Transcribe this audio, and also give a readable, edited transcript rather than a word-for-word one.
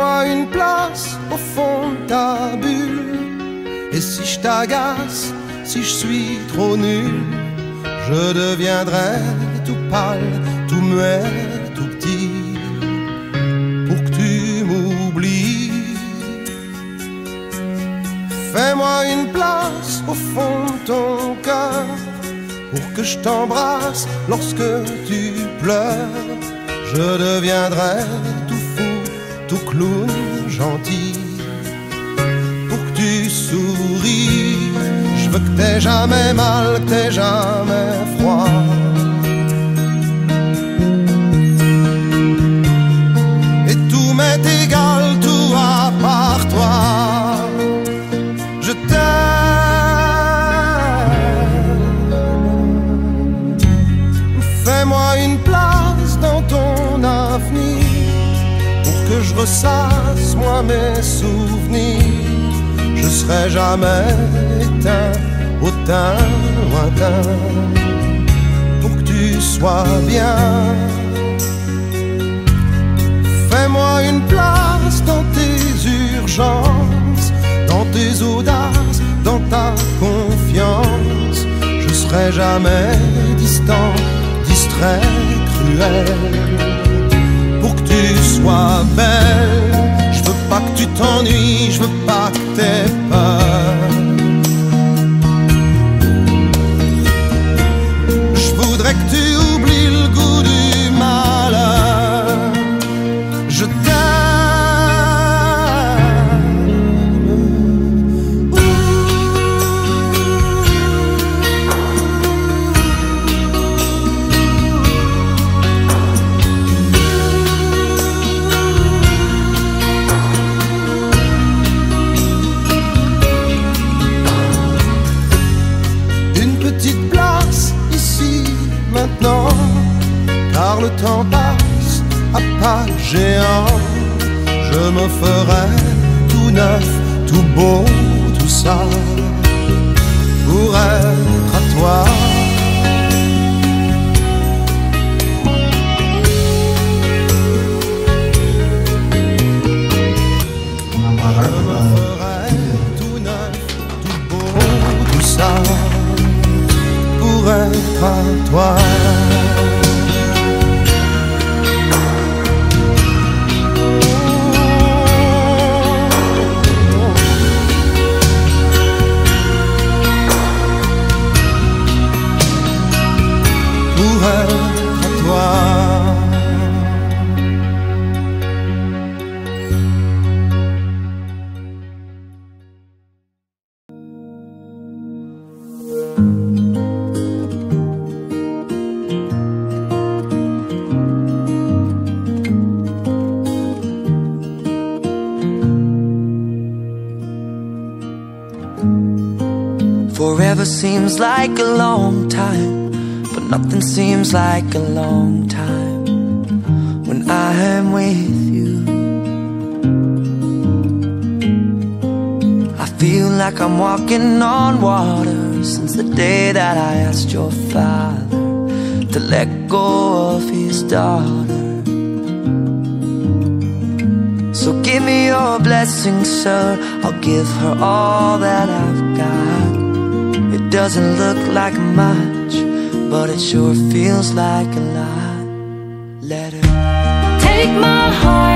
Fais-moi une place au fond de ta bulle. Et si je t'agace, si je suis trop nul, je deviendrai tout pâle, tout muet, tout petit, pour que tu m'oublies. Fais-moi une place au fond de ton cœur, pour que je t'embrasse lorsque tu pleures. Je deviendrai tout fou, tout clown, gentil, pour que tu souris. Je veux que t'aies jamais mal, que t'aies jamais froid. Et tout m'est égal, tout à part toi. Je t'aime. Fais-moi une place dans ton avenir, pour que je ressasse moi mes souvenirs. Je serai jamais éteint au teint lointain, pour que tu sois bien. Fais-moi une place dans tes urgences, dans tes audaces, dans ta confiance. Je serai jamais distant, distrait, cruel, pour que tu sois belle. Je veux pas que tu t'ennuies, je veux pas que t'aies peur. Je voudrais que tu oublies le goût du malheur. Je car le temps passe à pas géant. Je me ferai tout neuf, tout beau, tout ça, pour être à toi. Je me ferai tout neuf, tout beau, tout ça, pour être à toi. Pour être à toi. Forever seems like a long time, but nothing seems like a long time when I am with you. I feel like I'm walking on water since the day that I asked your father to let go of his daughter. So give me your blessing, sir, I'll give her all that I've got. It doesn't look like much, but it sure feels like a lot. Let her take my heart.